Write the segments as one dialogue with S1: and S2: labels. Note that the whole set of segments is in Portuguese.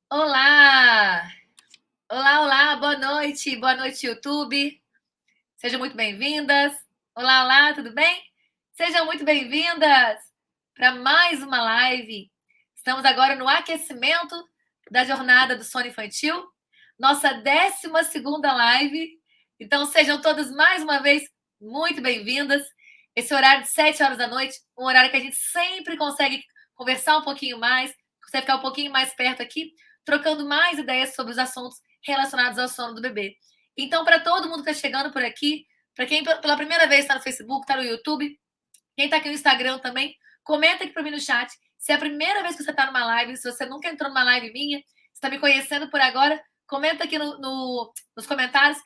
S1: Olá! Olá, olá, boa noite, YouTube. Sejam muito bem-vindas. Olá, olá, tudo bem? Sejam muito bem-vindas para mais uma live. Estamos agora no aquecimento da jornada do sono infantil, nossa 12ª live. Então, sejam todas mais uma vez muito bem-vindas. Esse horário de 7 horas da noite, um horário que a gente sempre consegue conversar um pouquinho mais, consegue ficar um pouquinho mais perto aqui, trocando mais ideias sobre os assuntos relacionados ao sono do bebê. Então, para todo mundo que está chegando por aqui, para quem pela primeira vez está no Facebook, está no YouTube, quem está aqui no Instagram também, comenta aqui para mim no chat. Se é a primeira vez que você está numa live, se você nunca entrou numa live minha, está me conhecendo por agora, comenta aqui nos comentários,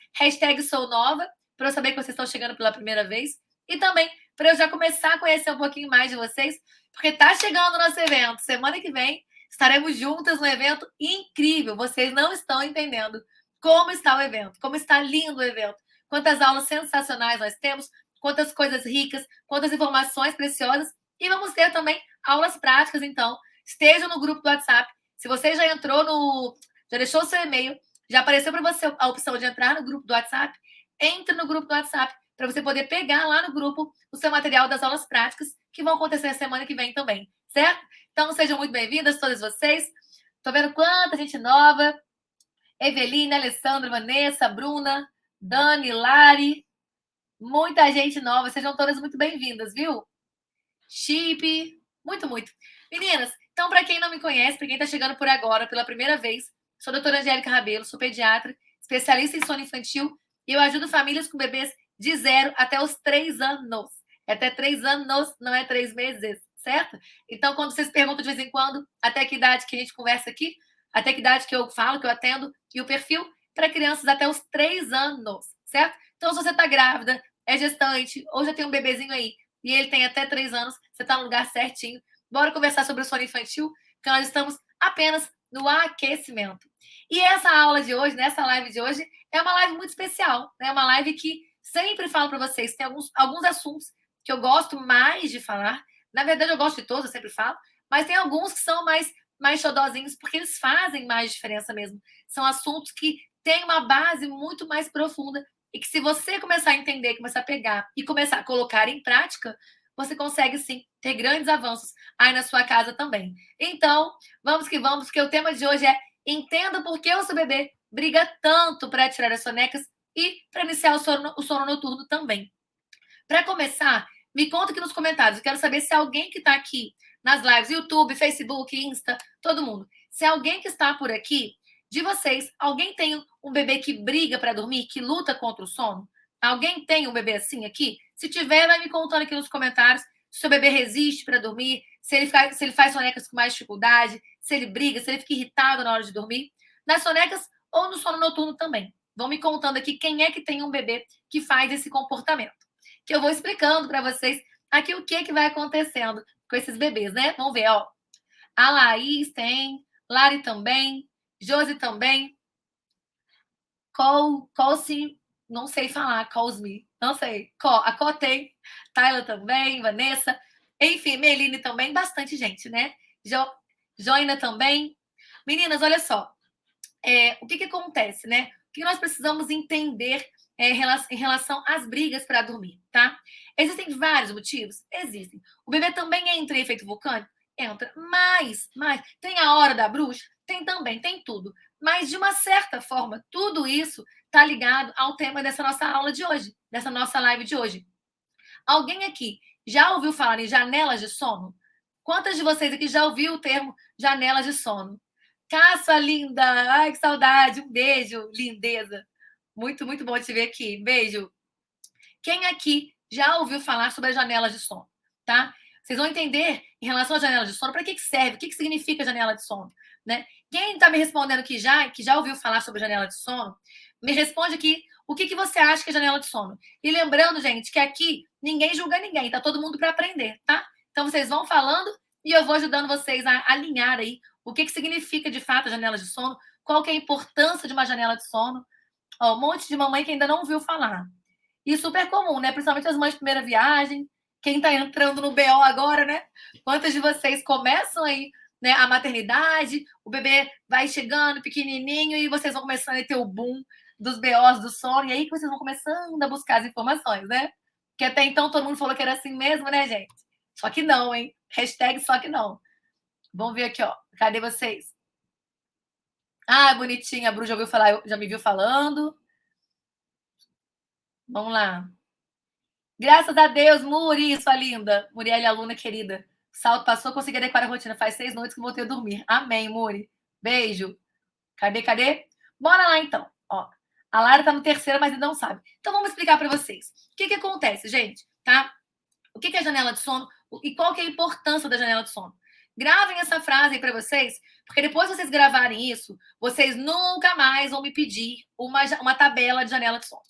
S1: #sounova, para eu saber que vocês estão chegando pela primeira vez. E também para eu já começar a conhecer um pouquinho mais de vocês, porque está chegando o nosso evento. Semana que vem estaremos juntas no evento incrível. Vocês não estão entendendo como está o evento, como está lindo o evento, quantas aulas sensacionais nós temos, quantas coisas ricas, quantas informações preciosas. E vamos ter também aulas práticas, então. Estejam no grupo do WhatsApp. Se você já entrou já deixou o seu e-mail, já apareceu para você a opção de entrar no grupo do WhatsApp, entre no grupo do WhatsApp para você poder pegar lá no grupo o seu material das aulas práticas, que vão acontecer a semana que vem também, certo? Então, sejam muito bem-vindas, todas vocês. Estou vendo quanta gente nova. Eveline, Alessandra, Vanessa, Bruna, Dani, Lari, muita gente nova. Sejam todas muito bem-vindas, viu? Chip, muito, muito. Meninas, então, para quem não me conhece, para quem está chegando por agora, pela primeira vez, sou a doutora Angélica Rabelo, sou pediatra, especialista em sono infantil, e eu ajudo famílias com bebês de 0 até os 3 anos. É até 3 anos, não é 3 meses, certo? Então, quando vocês perguntam de vez em quando até que idade que a gente conversa aqui, até que idade que eu falo, que eu atendo, e o perfil para crianças até os 3 anos, certo? Então, se você está grávida, é gestante, ou já tem um bebezinho aí, e ele tem até 3 anos, você está no lugar certinho. Bora conversar sobre o sono infantil, que nós estamos apenas no aquecimento. E essa aula de hoje, nessa live de hoje, é uma live muito especial, né? Uma live que sempre falo para vocês, tem alguns assuntos que eu gosto mais de falar. Na verdade, eu gosto de todos, eu sempre falo, mas tem alguns que são mais xodozinhos, porque eles fazem mais diferença mesmo. São assuntos que têm uma base muito mais profunda e que se você começar a entender, começar a pegar e começar a colocar em prática, você consegue sim ter grandes avanços aí na sua casa também. Então, vamos que vamos, porque o tema de hoje é: entenda por que o seu bebê briga tanto para tirar as sonecas e para iniciar o sono noturno também. Para começar, me conta aqui nos comentários. Eu quero saber se alguém que está aqui nas lives, YouTube, Facebook, Insta, todo mundo, se alguém que está por aqui, de vocês, alguém tem um bebê que briga para dormir, que luta contra o sono? Alguém tem um bebê assim aqui? Se tiver, vai me contando aqui nos comentários se o seu bebê resiste para dormir, se ele faz sonecas com mais dificuldade, se ele briga, se ele fica irritado na hora de dormir. Nas sonecas ou no sono noturno também. Vão me contando aqui quem é que tem um bebê que faz esse comportamento, que eu vou explicando para vocês aqui o que vai acontecendo com esses bebês, né? Vamos ver, ó. A Laís tem, Lari também, Josi também, Colsi, não sei falar, Cosme, não sei. A Có tem, Tayla também, Vanessa, enfim, Meline também, bastante gente, né? Joina também. Meninas, olha só, o que acontece, né? O que nós precisamos entender em relação às brigas para dormir, tá? Existem vários motivos? Existem. O bebê também entra em efeito vulcânico? Entra. Mas, tem a hora da bruxa? Tem também, tem tudo. Mas, de uma certa forma, tudo isso está ligado ao tema dessa nossa aula de hoje, dessa nossa live de hoje. Alguém aqui já ouviu falar em janelas de sono? Quantas de vocês aqui já ouviu o termo janelas de sono? Caça, linda! Ai, que saudade! Um beijo, lindeza! Muito, muito bom te ver aqui. Beijo. Quem aqui já ouviu falar sobre as janelas de sono, tá? Vocês vão entender em relação às janelas de sono, para que serve, o que significa janela de sono, né? Quem está me respondendo que já ouviu falar sobre janela de sono, me responde aqui o que você acha que é janela de sono. E lembrando, gente, que aqui ninguém julga ninguém, tá todo mundo para aprender, tá? Então vocês vão falando e eu vou ajudando vocês a alinhar aí o que significa de fato a janela de sono, qual que é a importância de uma janela de sono. Ó, um monte de mamãe que ainda não ouviu falar. E super comum, né? Principalmente as mães de primeira viagem, quem está entrando no BO agora, né? Quantas de vocês começam aí né, a maternidade, o bebê vai chegando pequenininho e vocês vão começando a ter o boom dos BOs do sono, e aí que vocês vão começando a buscar as informações, né? Que até então todo mundo falou que era assim mesmo, né, gente? Só que não, hein? Hashtag só que não. Vamos ver aqui, ó. Cadê vocês? Ah, bonitinha, a Bru já ouviu falar, já me viu falando. Vamos lá. Graças a Deus, Muri, sua linda. Muriel, aluna querida. O salto passou, consegui adequar a rotina. Faz 6 noites que voltei a dormir. Amém, Muri. Beijo. Cadê? Bora lá, então. Ó, a Lara tá no terceiro, mas ainda não sabe. Então, vamos explicar para vocês. O que acontece, gente? Tá? O que é janela de sono e qual que é a importância da janela de sono? Gravem essa frase aí para vocês, porque depois que vocês gravarem isso, vocês nunca mais vão me pedir uma tabela de janela de sono.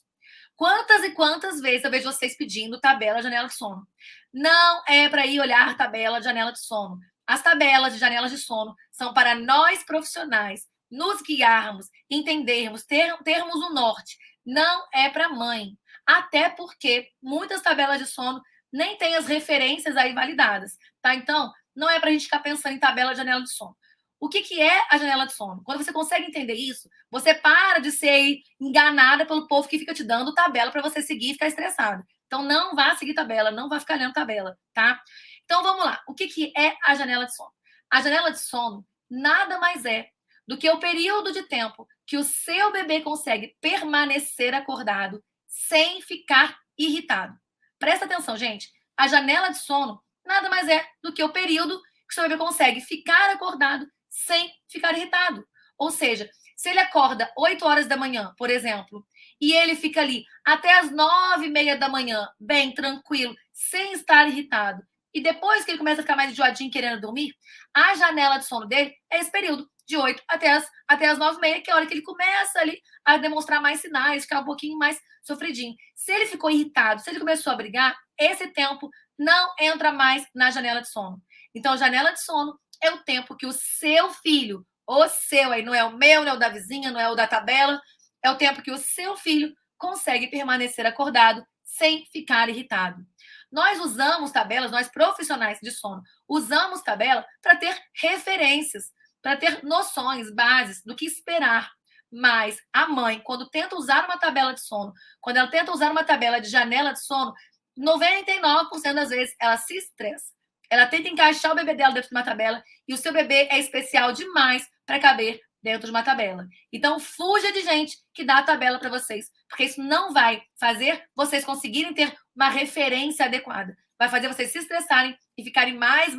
S1: Quantas e quantas vezes eu vejo vocês pedindo tabela de janela de sono? Não é para ir olhar tabela de janela de sono. As tabelas de janelas de sono são para nós profissionais nos guiarmos, entendermos, termos um norte. Não é para mãe. Até porque muitas tabelas de sono nem têm as referências aí validadas, tá? Então, não é para a gente ficar pensando em tabela de janela de sono. O que é a janela de sono? Quando você consegue entender isso, você para de ser enganada pelo povo que fica te dando tabela para você seguir e ficar estressado. Então, não vá seguir tabela, não vá ficar lendo tabela, tá? Então, vamos lá. O que é a janela de sono? A janela de sono nada mais é do que o período de tempo que o seu bebê consegue permanecer acordado sem ficar irritado. Presta atenção, gente. A janela de sono nada mais é do que o período que o seu bebê consegue ficar acordado sem ficar irritado. Ou seja, se ele acorda 8 horas da manhã, por exemplo, e ele fica ali até as 9h30 da manhã, bem tranquilo, sem estar irritado, e depois que ele começa a ficar mais enjoadinho querendo dormir, a janela de sono dele é esse período, de 8 até as 9h30, que é a hora que ele começa ali a demonstrar mais sinais, ficar um pouquinho mais sofridinho. Se ele ficou irritado, se ele começou a brigar, esse tempo não entra mais na janela de sono. Então, janela de sono é o tempo que o seu filho, o seu aí, não é o meu, não é o da vizinha, não é o da tabela, é o tempo que o seu filho consegue permanecer acordado sem ficar irritado. Nós usamos tabelas, nós profissionais de sono, usamos tabela para ter referências, para ter noções, bases do que esperar. Mas a mãe, quando tenta usar uma tabela de sono, quando ela tenta usar uma tabela de janela de sono, 99% das vezes ela se estressa. Ela tenta encaixar o bebê dela dentro de uma tabela e o seu bebê é especial demais para caber dentro de uma tabela. Então, fuja de gente que dá a tabela para vocês, porque isso não vai fazer vocês conseguirem ter uma referência adequada. Vai fazer vocês se estressarem e ficarem mais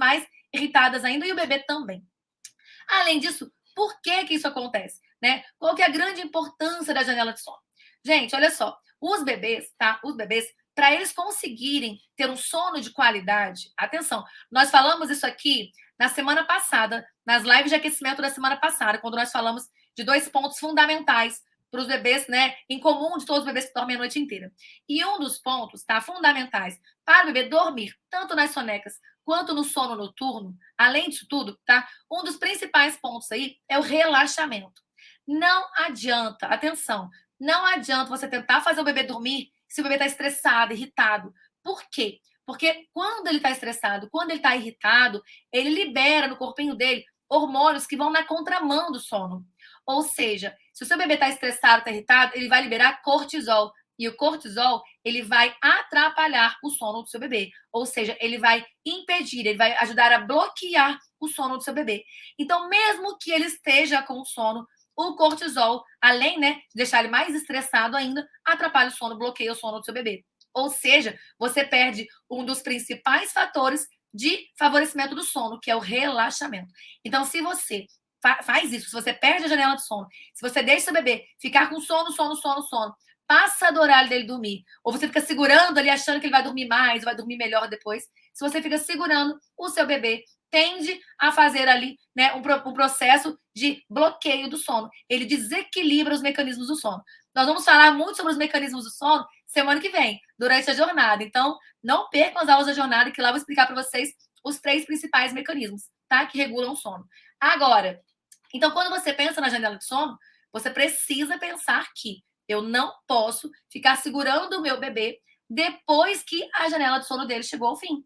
S1: irritadas ainda, e o bebê também. Além disso, por que isso acontece? Né? Qual que é a grande importância da janela de sono? Gente, olha só, os bebês, tá? Os bebês, para eles conseguirem ter um sono de qualidade, atenção, nós falamos isso aqui na semana passada, nas lives de aquecimento da semana passada, quando nós falamos de 2 pontos fundamentais para os bebês, né, em comum de todos os bebês que dormem a noite inteira. E um dos pontos, tá, fundamentais para o bebê dormir, tanto nas sonecas quanto no sono noturno, além disso tudo, tá, um dos principais pontos aí é o relaxamento. Não adianta, atenção, não adianta você tentar fazer o bebê dormir se o bebê está estressado, irritado. Por quê? Porque quando ele está estressado, quando ele está irritado, ele libera no corpinho dele hormônios que vão na contramão do sono. Ou seja, se o seu bebê está estressado, está irritado, ele vai liberar cortisol. E o cortisol, ele vai atrapalhar o sono do seu bebê. Ou seja, ele vai impedir, ele vai ajudar a bloquear o sono do seu bebê. Então, mesmo que ele esteja com sono, o cortisol, além, né, de deixar ele mais estressado ainda, atrapalha o sono, bloqueia o sono do seu bebê. Ou seja, você perde um dos principais fatores de favorecimento do sono, que é o relaxamento. Então, se você faz isso, se você perde a janela de sono, se você deixa seu bebê ficar com sono, passa do horário dele dormir, ou você fica segurando ali, achando que ele vai dormir mais, vai dormir melhor depois, se você fica segurando, o seu bebê tende a fazer ali, né, um processo de bloqueio do sono. Ele desequilibra os mecanismos do sono. Nós vamos falar muito sobre os mecanismos do sono semana que vem, durante a jornada. Então, não percam as aulas da jornada, que lá eu vou explicar para vocês os 3 principais mecanismos, tá? Que regulam o sono. Agora, então, quando você pensa na janela de sono, você precisa pensar que eu não posso ficar segurando o meu bebê depois que a janela de sono dele chegou ao fim.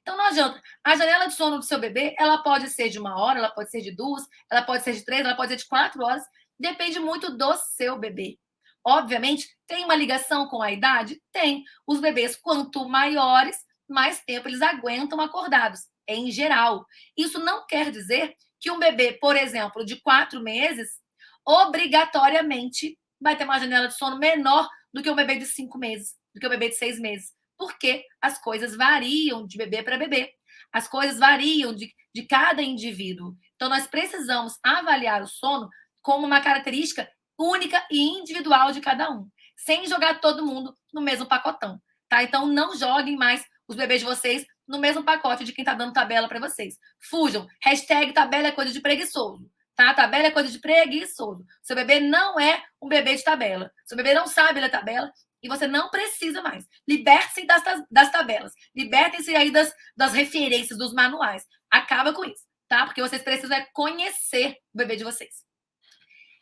S1: Então não adianta. A janela de sono do seu bebê, ela pode ser de 1 hora, ela pode ser de 2, ela pode ser de 3, ela pode ser de 4 horas. Depende muito do seu bebê. Obviamente, tem uma ligação com a idade? Tem. Os bebês, quanto maiores, mais tempo eles aguentam acordados, em geral. Isso não quer dizer que um bebê, por exemplo, de 4 meses, obrigatoriamente vai ter uma janela de sono menor do que um bebê de 5 meses, do que um bebê de 6 meses. Porque as coisas variam de bebê para bebê. As coisas variam de cada indivíduo. Então, nós precisamos avaliar o sono como uma característica única e individual de cada um, sem jogar todo mundo no mesmo pacotão, tá? Então, não joguem mais os bebês de vocês no mesmo pacote de quem tá dando tabela para vocês. Fujam. Hashtag tabela é coisa de preguiçoso, tá? Tabela é coisa de preguiçoso. Seu bebê não é um bebê de tabela. Seu bebê não sabe ler tabela e você não precisa mais. Liberte-se das tabelas. Libertem-se aí das referências, dos manuais. Acaba com isso, tá? Porque vocês precisam conhecer o bebê de vocês.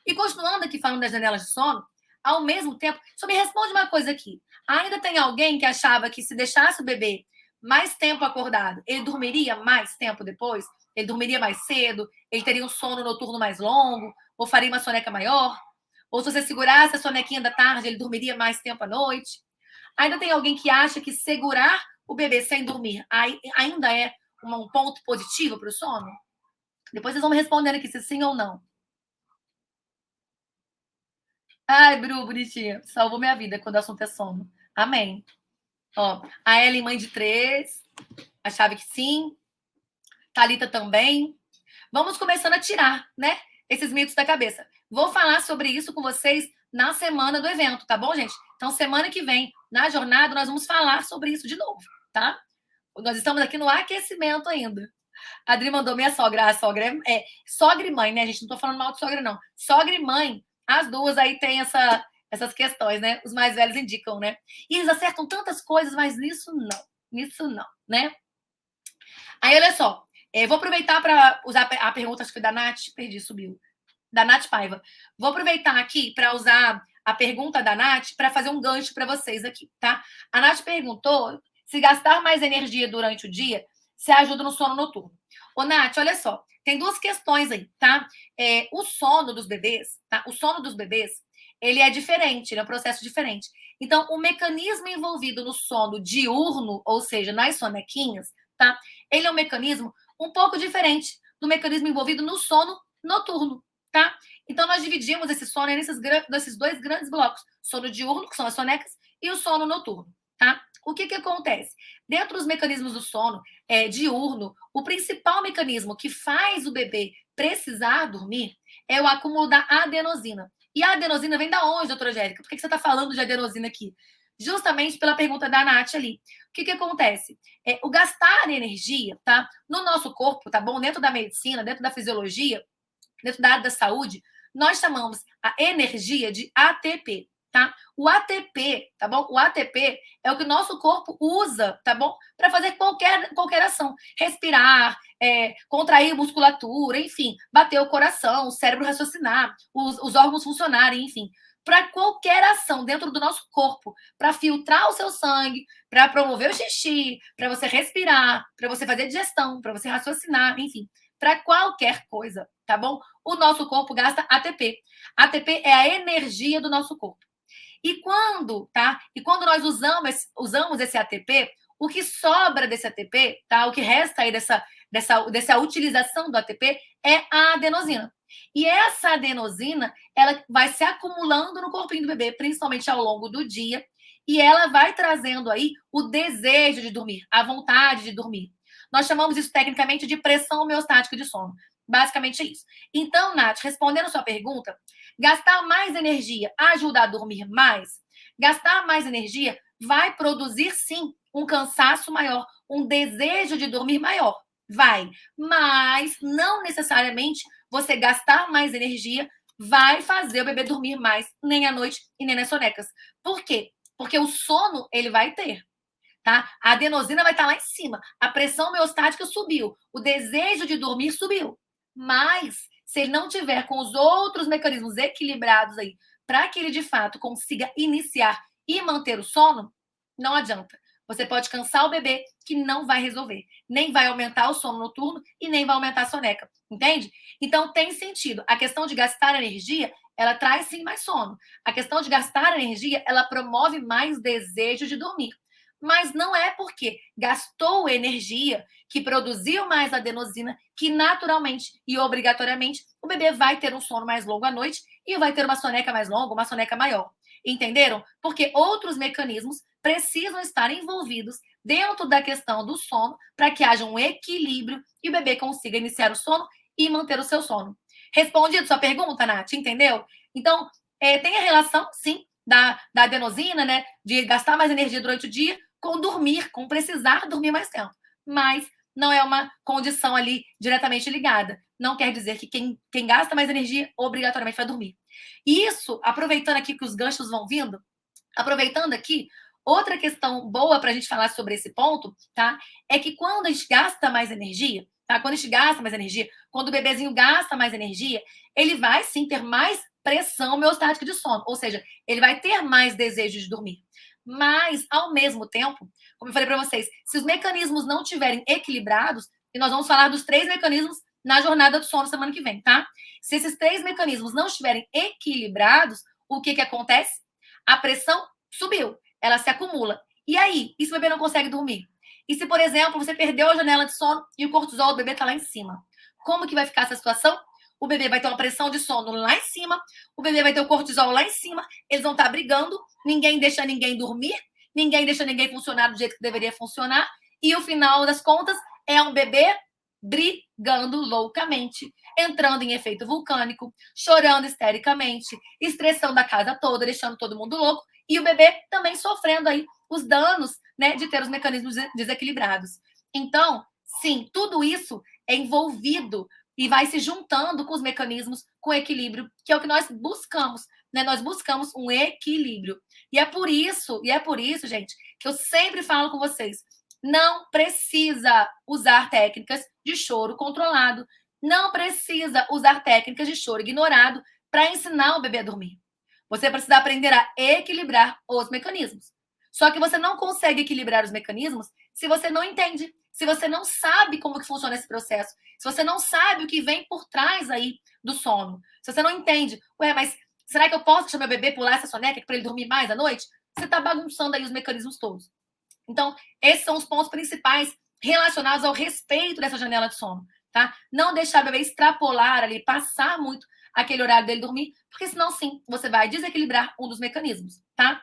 S1: E continuando aqui falando das janelas de sono, ao mesmo tempo, só me responde uma coisa aqui. Ainda tem alguém que achava que se deixasse o bebê mais tempo acordado, ele dormiria mais tempo depois? Ele dormiria mais cedo? Ele teria um sono noturno mais longo? Ou faria uma soneca maior? Ou se você segurasse a sonequinha da tarde, ele dormiria mais tempo à noite? Ainda tem alguém que acha que segurar o bebê sem dormir ainda é um ponto positivo para o sono? Depois vocês vão me respondendo aqui se sim ou não. Ai, Bru, bonitinha. Salvou minha vida quando o assunto é sono. Amém. Ó, a Ellen, mãe de 3, achava que sim. Thalita também. Vamos começando a tirar, né, esses mitos da cabeça. Vou falar sobre isso com vocês na semana do evento, tá bom, gente? Então, semana que vem, na jornada, nós vamos falar sobre isso de novo, tá? Nós estamos aqui no aquecimento ainda. A Adri mandou minha sogra. A sogra é sogra e mãe, né, gente? Não tô falando mal de sogra, não. Sogra e mãe, as duas aí têm essas questões, né? Os mais velhos indicam, né? E eles acertam tantas coisas, mas nisso não, né? Aí, olha só, vou aproveitar para usar a pergunta, acho que foi da Nath, perdi, subiu. Da Nath Paiva. Vou aproveitar aqui para usar a pergunta da Nath para fazer um gancho para vocês aqui, tá? A Nath perguntou se gastar mais energia durante o dia se ajuda no sono noturno. Ô, Nath, olha só, tem duas questões aí, tá? O sono dos bebês, tá? O sono dos bebês, ele é diferente, ele é um processo diferente. Então, o mecanismo envolvido no sono diurno, ou seja, nas sonequinhas, tá? Ele é um mecanismo um pouco diferente do mecanismo envolvido no sono noturno, tá? Então, nós dividimos esse sono nesses 2 grandes blocos. Sono diurno, que são as sonecas, e o sono noturno, tá? O que acontece? Dentro dos mecanismos do sono diurno, o principal mecanismo que faz o bebê precisar dormir é o acúmulo da adenosina. E a adenosina vem da onde, doutora Angélica? Por que você está falando de adenosina aqui? Justamente pela pergunta da Nath ali. O que acontece? O gastar energia, tá? No nosso corpo, tá bom? Dentro da medicina, dentro da fisiologia, dentro da área da saúde, nós chamamos a energia de ATP, tá? O ATP, tá bom? O ATP é o que o nosso corpo usa, tá bom? Para fazer qualquer ação. Respirar, contrair musculatura, enfim, bater o coração, o cérebro raciocinar, os órgãos funcionarem, enfim. Para qualquer ação dentro do nosso corpo, para filtrar o seu sangue, para promover o xixi, para você respirar, para você fazer digestão, para você raciocinar, enfim, para qualquer coisa, tá bom? O nosso corpo gasta ATP. ATP é a energia do nosso corpo. E quando nós usamos esse ATP, o que sobra desse ATP, tá? O que resta aí dessa utilização do ATP é a adenosina. E essa adenosina, ela vai se acumulando no corpinho do bebê, principalmente ao longo do dia, e ela vai trazendo aí o desejo de dormir, a vontade de dormir. Nós chamamos isso tecnicamente de pressão homeostática de sono. Basicamente é isso. Então, Nath, respondendo a sua pergunta, gastar mais energia ajuda a dormir mais? Gastar mais energia vai produzir, sim, um cansaço maior, um desejo de dormir maior. Vai. Mas não necessariamente você gastar mais energia vai fazer o bebê dormir mais, nem à noite e nem nas sonecas. Por quê? Porque o sono ele vai ter. Tá? A adenosina vai estar lá em cima, a pressão homeostática subiu, o desejo de dormir subiu. Mas, se ele não tiver com os outros mecanismos equilibrados aí, para que ele de fato consiga iniciar e manter o sono, não adianta. Você pode cansar o bebê, que não vai resolver. Nem vai aumentar o sono noturno e nem vai aumentar a soneca. Entende? Então, tem sentido. A questão de gastar energia, ela traz sim mais sono. A questão de gastar energia, ela promove mais desejo de dormir. Mas não é porque gastou energia que produziu mais adenosina que naturalmente e obrigatoriamente o bebê vai ter um sono mais longo à noite e vai ter uma soneca mais longa, uma soneca maior. Entenderam? Porque outros mecanismos precisam estar envolvidos dentro da questão do sono para que haja um equilíbrio e o bebê consiga iniciar o sono e manter o seu sono. Respondido sua pergunta, Nath? Entendeu? Então, tem a relação, sim, da adenosina, né? De gastar mais energia durante o dia com dormir, com precisar dormir mais tempo. Mas não é uma condição ali diretamente ligada. Não quer dizer que quem gasta mais energia obrigatoriamente vai dormir. Isso, aproveitando aqui que os ganchos vão vindo, aproveitando aqui, outra questão boa para a gente falar sobre esse ponto, tá? É que quando a gente gasta mais energia, tá? Quando a gente gasta mais energia, quando o bebezinho gasta mais energia, ele vai sim ter mais pressão homeostática de sono, ou seja, ele vai ter mais desejo de dormir. Mas, ao mesmo tempo, como eu falei para vocês, se os mecanismos não estiverem equilibrados, e nós vamos falar dos 3 mecanismos na jornada do sono semana que vem, tá? Se esses 3 mecanismos não estiverem equilibrados, o que acontece? A pressão subiu, ela se acumula. E aí? E se o bebê não consegue dormir? E se, por exemplo, você perdeu a janela de sono e o cortisol do bebê está lá em cima? Como que vai ficar essa situação? O bebê vai ter uma pressão de sono lá em cima, o bebê vai ter o cortisol lá em cima, eles vão estar brigando, ninguém deixa ninguém dormir, ninguém deixa ninguém funcionar do jeito que deveria funcionar, e o final das contas é um bebê brigando loucamente, entrando em efeito vulcânico, chorando histericamente, estressando a casa toda, deixando todo mundo louco, e o bebê também sofrendo aí os danos, né, de ter os mecanismos desequilibrados. Então, sim, tudo isso é envolvido e vai se juntando com os mecanismos com equilíbrio, que é o que nós buscamos, né? Nós buscamos um equilíbrio. E é por isso, gente, que eu sempre falo com vocês, não precisa usar técnicas de choro controlado, não precisa usar técnicas de choro ignorado para ensinar o bebê a dormir. Você precisa aprender a equilibrar os mecanismos. Só que você não consegue equilibrar os mecanismos se você não entende, se você não sabe como que funciona esse processo, se você não sabe o que vem por trás aí do sono, se você não entende, mas será que eu posso deixar meu bebê pular essa soneca para ele dormir mais à noite? Você está bagunçando aí os mecanismos todos. Então, esses são os pontos principais relacionados ao respeito dessa janela de sono, tá? Não deixar o bebê extrapolar ali, passar muito aquele horário dele dormir, porque senão, sim, você vai desequilibrar um dos mecanismos, tá?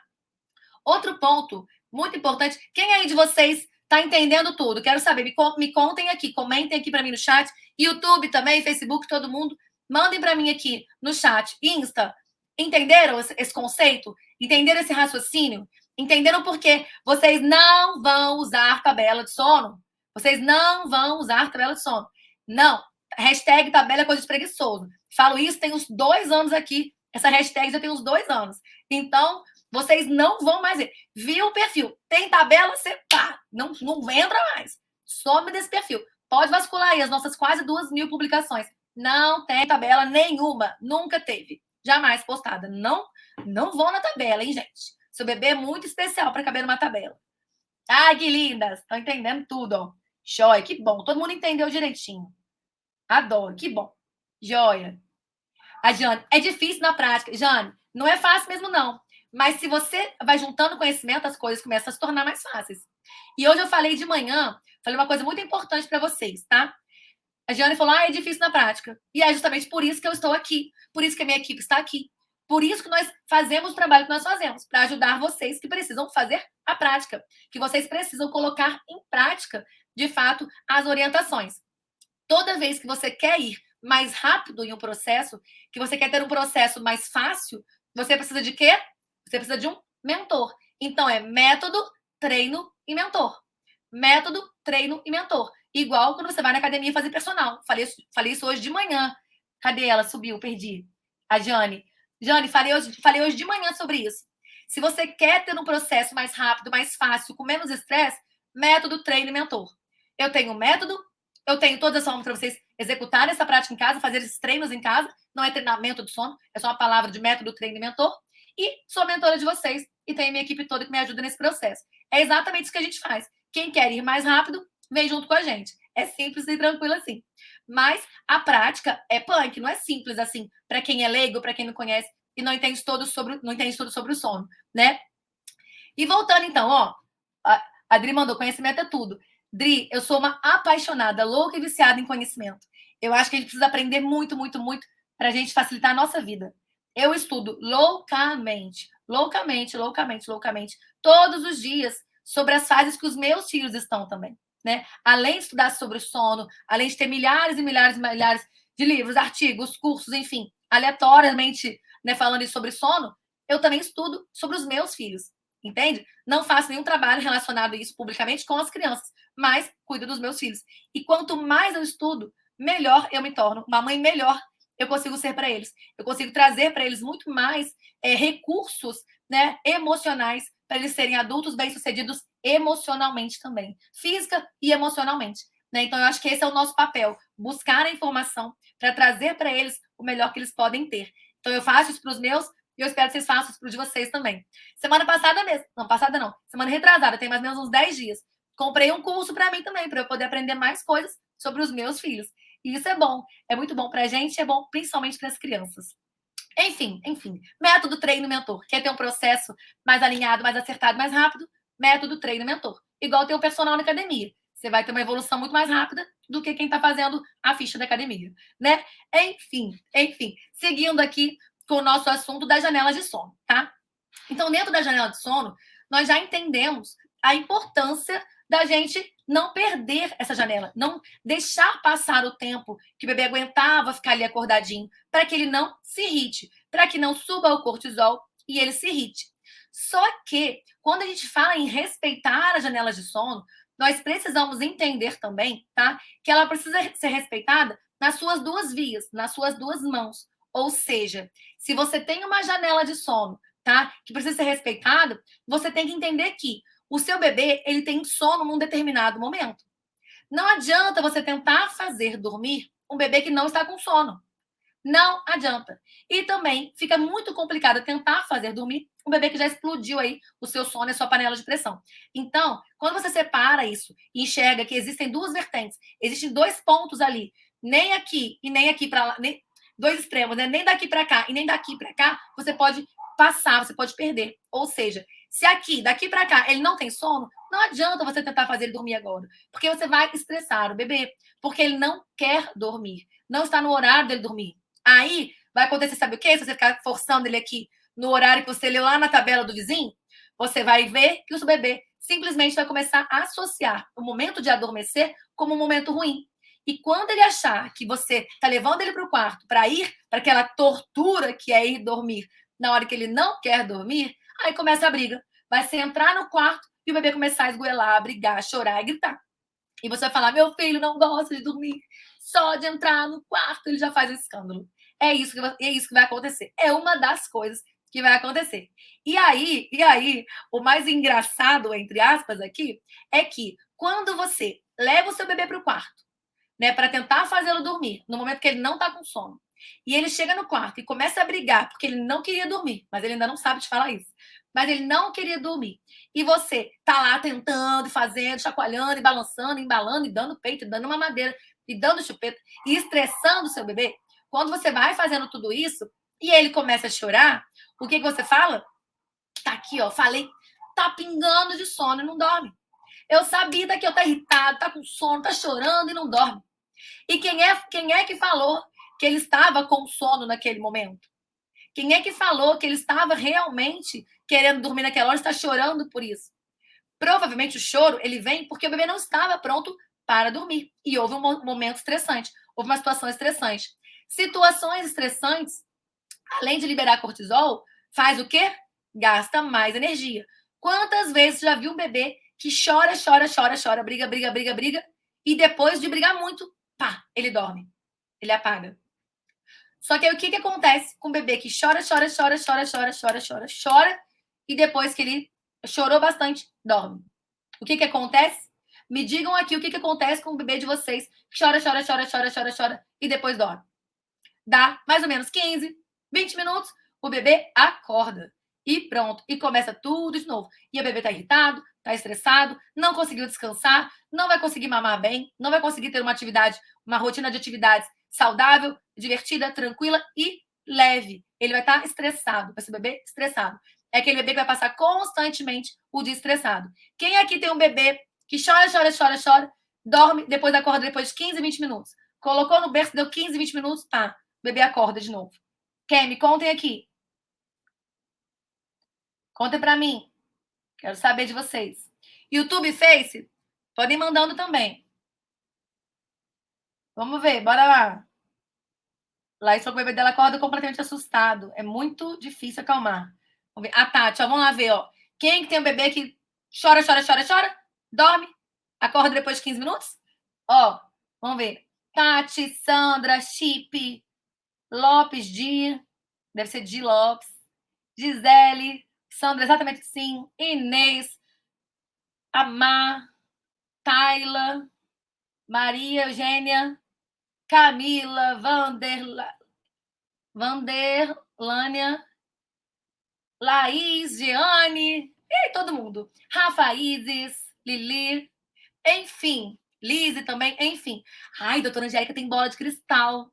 S1: Outro ponto muito importante, quem aí de vocês está entendendo tudo? Quero saber, me contem aqui, comentem aqui para mim no chat, YouTube também, Facebook, todo mundo, mandem para mim aqui no chat, Insta, entenderam esse conceito? Entenderam esse raciocínio? Entenderam por que vocês não vão usar tabela de sono? Vocês não vão usar tabela de sono. Não. Hashtag tabela é coisa de preguiçoso. Falo isso tem uns 2 anos aqui. Essa hashtag já tem uns 2 anos. Então, vocês não vão mais ver. Viu o perfil? Tem tabela, você pá, não entra mais. Some desse perfil. Pode vasculhar aí as nossas quase 2.000 publicações. Não tem tabela nenhuma. Nunca teve. Jamais postada. Não vão na tabela, hein, gente? Seu bebê é muito especial para caber numa tabela. Ai, que lindas! Estão entendendo tudo, ó. Joia, que bom. Todo mundo entendeu direitinho. Adoro, que bom. Joia. A Jane, é difícil na prática. Jane, não é fácil mesmo, não. Mas se você vai juntando conhecimento, as coisas começam a se tornar mais fáceis. E hoje eu falei de manhã, falei uma coisa muito importante para vocês, tá? A Jane falou, é difícil na prática. E é justamente por isso que eu estou aqui. Por isso que a minha equipe está aqui. Por isso que nós fazemos o trabalho que nós fazemos, para ajudar vocês que precisam fazer a prática, que vocês precisam colocar em prática, de fato, as orientações. Toda vez que você quer ir mais rápido em um processo, que você quer ter um processo mais fácil, você precisa de quê? Você precisa de um mentor. Então, é método, treino e mentor. Método, treino e mentor. Igual quando você vai na academia fazer personal. Falei isso hoje de manhã. Cadê ela? Subiu, perdi. A Jane. Jane, falei hoje de manhã sobre isso. Se você quer ter um processo mais rápido, mais fácil, com menos estresse, método, treino e mentor. Eu tenho um método, eu tenho todas as formas para vocês executarem essa prática em casa, fazer esses treinos em casa. Não é treinamento de sono, é só uma palavra de método, treino e mentor. E sou a mentora de vocês e tenho minha equipe toda que me ajuda nesse processo. É exatamente isso que a gente faz. Quem quer ir mais rápido, vem junto com a gente. É simples e tranquilo assim. Mas a prática é punk, não é simples assim, para quem é leigo, para quem não conhece e não entende tudo sobre o sono, né? E voltando então, ó, a Dri mandou conhecimento é tudo. Dri, eu sou uma apaixonada, louca e viciada em conhecimento. Eu acho que a gente precisa aprender muito, muito, muito para a gente facilitar a nossa vida. Eu estudo loucamente, loucamente, loucamente, loucamente, todos os dias sobre as fases que os meus filhos estão também, né? Além de estudar sobre o sono, além de ter milhares e milhares e milhares de livros, artigos, cursos, enfim, aleatoriamente, né, falando sobre sono, eu também estudo sobre os meus filhos, entende? Não faço nenhum trabalho relacionado a isso publicamente com as crianças, mas cuido dos meus filhos. E quanto mais eu estudo, melhor eu me torno, uma mãe melhor eu consigo ser para eles. Eu consigo trazer para eles muito mais recursos, né, emocionais para eles serem adultos bem-sucedidos emocionalmente também, física e emocionalmente. Né? Então, eu acho que esse é o nosso papel, buscar a informação para trazer para eles o melhor que eles podem ter. Então, eu faço isso para os meus e eu espero que vocês façam isso para os de vocês também. Semana passada mesmo, não, passada não, semana retrasada, tem mais ou menos uns 10 dias. Comprei um curso para mim também, para eu poder aprender mais coisas sobre os meus filhos. E isso é bom, é muito bom para a gente, é bom principalmente para as crianças. Enfim, método treino mentor. Quer ter um processo mais alinhado, mais acertado, mais rápido? Método treino mentor. Igual ter um personal na academia. Você vai ter uma evolução muito mais rápida do que quem está fazendo a ficha da academia, né? Enfim, seguindo aqui com o nosso assunto das janelas de sono, tá? Então, dentro da janela de sono, nós já entendemos a importância da gente não perder essa janela, não deixar passar o tempo que o bebê aguentava ficar ali acordadinho, para que ele não se irrite, para que não suba o cortisol e ele se irrite. Só que, quando a gente fala em respeitar as janelas de sono, nós precisamos entender também, tá? Que ela precisa ser respeitada nas suas duas vias, nas suas duas mãos. Ou seja, se você tem uma janela de sono, tá? Que precisa ser respeitado, você tem que entender que o seu bebê, ele tem sono num determinado momento. Não adianta você tentar fazer dormir um bebê que não está com sono. Não adianta. E também fica muito complicado tentar fazer dormir um bebê que já explodiu aí o seu sono e a sua panela de pressão. Então, quando você separa isso e enxerga que existem duas vertentes, existem dois pontos ali, nem aqui e nem aqui para lá, nem, dois extremos, né? Nem daqui para cá e nem daqui para cá, você pode passar, você pode perder. Ou seja, se aqui, daqui para cá, ele não tem sono, não adianta você tentar fazer ele dormir agora, porque você vai estressar o bebê, porque ele não quer dormir, não está no horário dele dormir. Aí vai acontecer, sabe o quê? Se você ficar forçando ele aqui no horário que você leu lá na tabela do vizinho, você vai ver que o seu bebê simplesmente vai começar a associar o momento de adormecer como um momento ruim. E quando ele achar que você está levando ele para o quarto para ir para aquela tortura que é ir dormir na hora que ele não quer dormir, aí começa a briga. Vai ser entrar no quarto e o bebê começar a esgoelar, brigar, chorar e gritar. E você vai falar: meu filho não gosta de dormir, só de entrar no quarto ele já faz escândalo. É isso que vai acontecer. É uma das coisas que vai acontecer. E aí, o mais engraçado, entre aspas, aqui, é que quando você leva o seu bebê para o quarto, né, para tentar fazê-lo dormir, no momento que ele não está com sono, e ele chega no quarto e começa a brigar porque ele não queria dormir, mas ele ainda não sabe te falar isso. Mas ele não queria dormir. E você tá lá tentando, fazendo, chacoalhando, e balançando, embalando, e dando peito, e dando uma madeira, e dando chupeta, e estressando o seu bebê. Quando você vai fazendo tudo isso e ele começa a chorar, o que você fala? Tá aqui, ó, falei, tá pingando de sono e não dorme. Eu sabia que eu tá irritado, tá com sono, tá chorando e não dorme. E quem é que falou que ele estava com sono naquele momento? Quem é que falou que ele estava realmente querendo dormir naquela hora e está chorando por isso? Provavelmente o choro ele vem porque o bebê não estava pronto para dormir e houve um momento estressante, houve uma situação estressante. Situações estressantes, além de liberar cortisol, faz o quê? Gasta mais energia. Quantas vezes você já viu um bebê que chora, briga, e depois de brigar muito, pá, ele dorme, ele apaga. Só que aí o que acontece com o bebê que chora, e depois que ele chorou bastante, dorme? O que acontece? Me digam aqui o que acontece com o bebê de vocês que chora, e depois dorme. Dá mais ou menos 15, 20 minutos, o bebê acorda. E pronto. E começa tudo de novo. E o bebê tá irritado, está estressado, não conseguiu descansar, não vai conseguir mamar bem, não vai conseguir ter uma rotina de atividades saudável, divertida, tranquila e leve. Ele vai estar estressado, vai ser bebê estressado. É aquele bebê que vai passar constantemente o dia estressado. Quem aqui tem um bebê que chora, dorme, depois acorda depois de 15, 20 minutos? Colocou no berço, deu 15, 20 minutos, tá, o bebê acorda de novo. Quem? Me contem aqui. Contem para mim. Quero saber de vocês. YouTube, Face, podem ir mandando também. Vamos ver, bora lá. Laís falou que o bebê dela acorda completamente assustado. É muito difícil acalmar. Vamos ver. A Tati, ó, vamos lá ver, ó. Quem que tem um bebê que chora, dorme, acorda depois de 15 minutos? Ó, vamos ver. Tati, Sandra, Chip, Lopes, Di, deve ser Di Lopes, Gisele, Sandra, exatamente sim, Inês, Amar, Tayla, Maria Eugênia, Camila, Vanderlânia, Laís, Giane, e aí todo mundo. Rafa Isis, Lili, enfim, Lise também, enfim. Ai, doutora Angélica tem bola de cristal.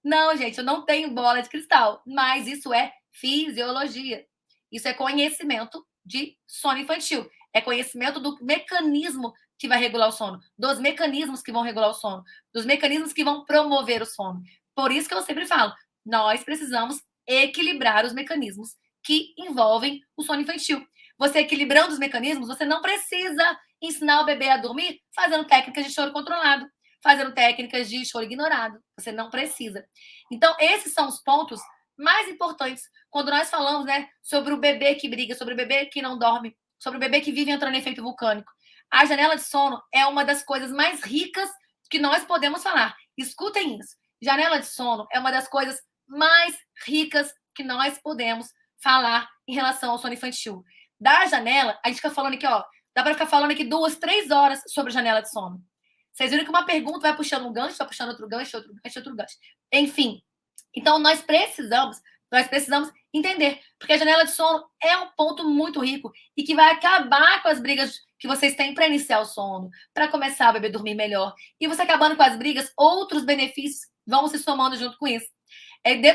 S1: Não, gente, eu não tenho bola de cristal, mas isso é fisiologia. Isso é conhecimento de sono infantil. É conhecimento do mecanismo que vai regular o sono, dos mecanismos que vão regular o sono, dos mecanismos que vão promover o sono. Por isso que eu sempre falo, nós precisamos equilibrar os mecanismos que envolvem o sono infantil. Você equilibrando os mecanismos, você não precisa ensinar o bebê a dormir fazendo técnicas de choro controlado, fazendo técnicas de choro ignorado. Você não precisa. Então, esses são os pontos mais importantes quando nós falamos, né, sobre o bebê que briga, sobre o bebê que não dorme, sobre o bebê que vive entrando em efeito vulcânico. A janela de sono é uma das coisas mais ricas que nós podemos falar. Escutem isso. Janela de sono é uma das coisas mais ricas que nós podemos falar em relação ao sono infantil. Da janela, a gente fica falando aqui, ó, dá para ficar falando aqui 2, 3 horas sobre janela de sono. Vocês viram que uma pergunta vai puxando um gancho, vai puxando outro gancho, outro gancho, outro gancho. Enfim, então nós precisamos entender, porque a janela de sono é um ponto muito rico e que vai acabar com as brigas que vocês têm para iniciar o sono, para começar o bebê dormir melhor. E você acabando com as brigas, outros benefícios vão se somando junto com isso.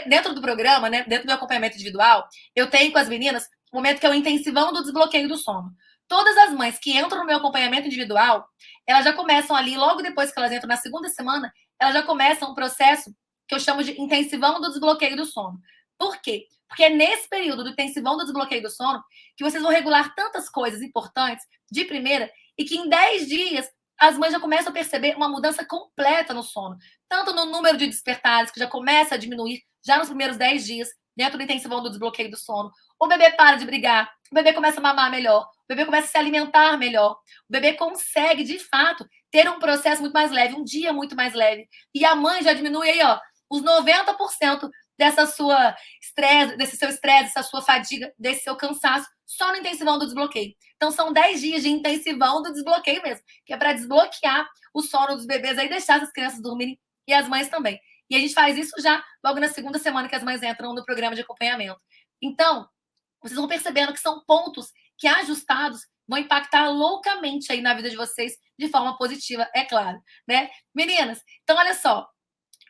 S1: Dentro do programa, né, dentro do meu acompanhamento individual, eu tenho com as meninas um momento que é o intensivão do desbloqueio do sono. Todas as mães que entram no meu acompanhamento individual, elas já começam ali, logo depois que elas entram na segunda semana, elas já começam um processo que eu chamo de intensivão do desbloqueio do sono. Por quê? Porque é nesse período do intensivão do desbloqueio do sono que vocês vão regular tantas coisas importantes de primeira e que em 10 dias as mães já começam a perceber uma mudança completa no sono. Tanto no número de despertares, que já começa a diminuir já nos primeiros 10 dias, dentro do intensivão do desbloqueio do sono. O bebê para de brigar, o bebê começa a mamar melhor, o bebê começa a se alimentar melhor, o bebê consegue, de fato, ter um processo muito mais leve, um dia muito mais leve. E a mãe já diminui aí, ó, os 90% dessa sua estresse, desse seu estresse, dessa sua fadiga, desse seu cansaço, só no intensivão do desbloqueio. Então, são 10 dias de intensivão do desbloqueio mesmo, que é para desbloquear o sono dos bebês aí, deixar essas crianças dormirem e as mães também. E a gente faz isso já logo na segunda semana que as mães entram no programa de acompanhamento. Então, vocês vão percebendo que são pontos que, ajustados, vão impactar loucamente aí na vida de vocês de forma positiva, é claro, né? Meninas, então olha só,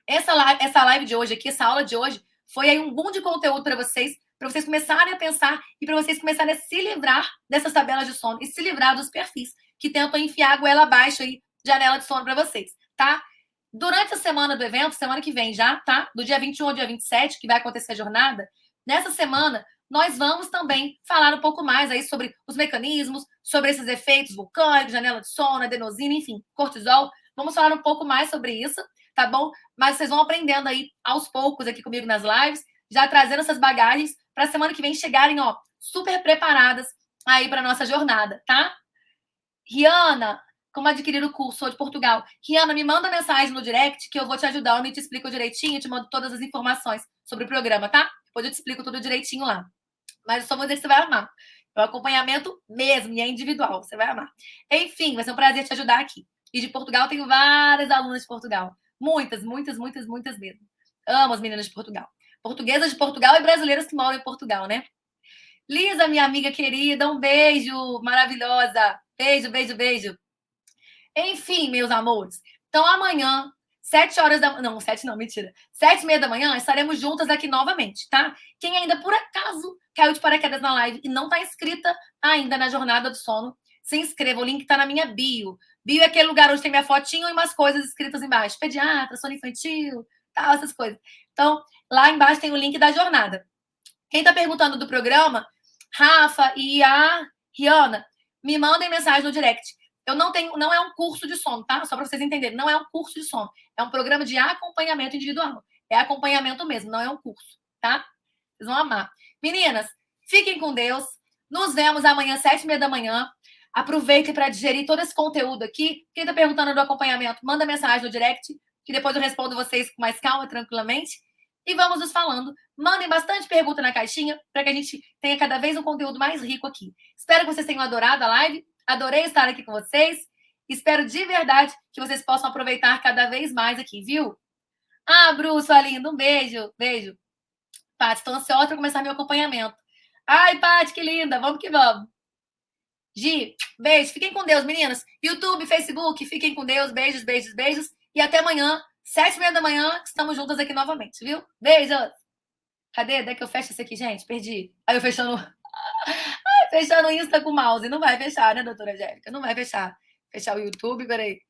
S1: essa live de hoje aqui, essa aula de hoje, foi aí um boom de conteúdo para vocês começarem a pensar e para vocês começarem a se livrar dessas tabelas de sono e se livrar dos perfis que tentam enfiar a goela abaixo aí, janela de sono para vocês, tá? Durante a semana do evento, semana que vem já, tá? Do dia 21 ao dia 27, que vai acontecer a jornada, nessa semana, nós vamos também falar um pouco mais aí sobre os mecanismos, sobre esses efeitos vulcânicos, janela de sono, adenosina, enfim, cortisol. Vamos falar um pouco mais sobre isso, tá bom? Mas vocês vão aprendendo aí aos poucos aqui comigo nas lives, já trazendo essas bagagens para a semana que vem chegarem, ó, super preparadas aí para nossa jornada, tá? Rihanna, como adquirir o curso de Portugal? Rihanna, me manda mensagem no direct que eu vou te ajudar, eu me te explico direitinho, te mando todas as informações sobre o programa, tá? Depois eu te explico tudo direitinho lá. Mas eu só vou dizer que você vai amar. É um acompanhamento mesmo, e é individual, você vai amar. Enfim, vai ser um prazer te ajudar aqui. E de Portugal, tenho várias alunas de Portugal. Muitas mesmo. Amo as meninas de Portugal. Portuguesas de Portugal e brasileiras que moram em Portugal, né? Lisa, minha amiga querida, um beijo, maravilhosa. Beijo, beijo, beijo. Enfim, meus amores. Então, amanhã, 7 horas da... Não, 7 não, mentira. 7h30 da manhã, estaremos juntas aqui novamente, tá? Quem ainda, por acaso, caiu de paraquedas na live e não está inscrita ainda na Jornada do Sono, se inscreva. O link está na minha bio. Bio é aquele lugar onde tem minha fotinho e umas coisas escritas embaixo. Pediatra, sono infantil, tal, essas coisas. Então, lá embaixo tem o link da jornada. Quem está perguntando do programa, Rafa e a Rihanna, me mandem mensagem no direct. Eu não é um curso de sono, tá? Só para vocês entenderem, não é um curso de sono. É um programa de acompanhamento individual. É acompanhamento mesmo, não é um curso, tá? Vocês vão amar. Meninas, fiquem com Deus. Nos vemos amanhã, 7h30 da manhã. Aproveitem para digerir todo esse conteúdo aqui. Quem está perguntando do acompanhamento, manda mensagem no direct, que depois eu respondo vocês com mais calma, tranquilamente. E vamos nos falando. Mandem bastante pergunta na caixinha para que a gente tenha cada vez um conteúdo mais rico aqui. Espero que vocês tenham adorado a live. Adorei estar aqui com vocês. Espero de verdade que vocês possam aproveitar cada vez mais aqui, viu? Ah, Bru, sua linda, um beijo. Beijo. Paty, estou ansiosa para começar meu acompanhamento. Ai, Paty, que linda. Vamos que vamos. Gi, beijo. Fiquem com Deus, meninas. YouTube, Facebook, fiquem com Deus. Beijos, beijos, beijos. E até amanhã, 7h30 da manhã, estamos juntas aqui novamente, viu? Beijos. Cadê? Daí que eu fecho isso aqui, gente? Perdi. Aí eu fechando... Fechando o Insta com o mouse. Não vai fechar, né, doutora Angélica? Não vai fechar. Fechar o YouTube, peraí.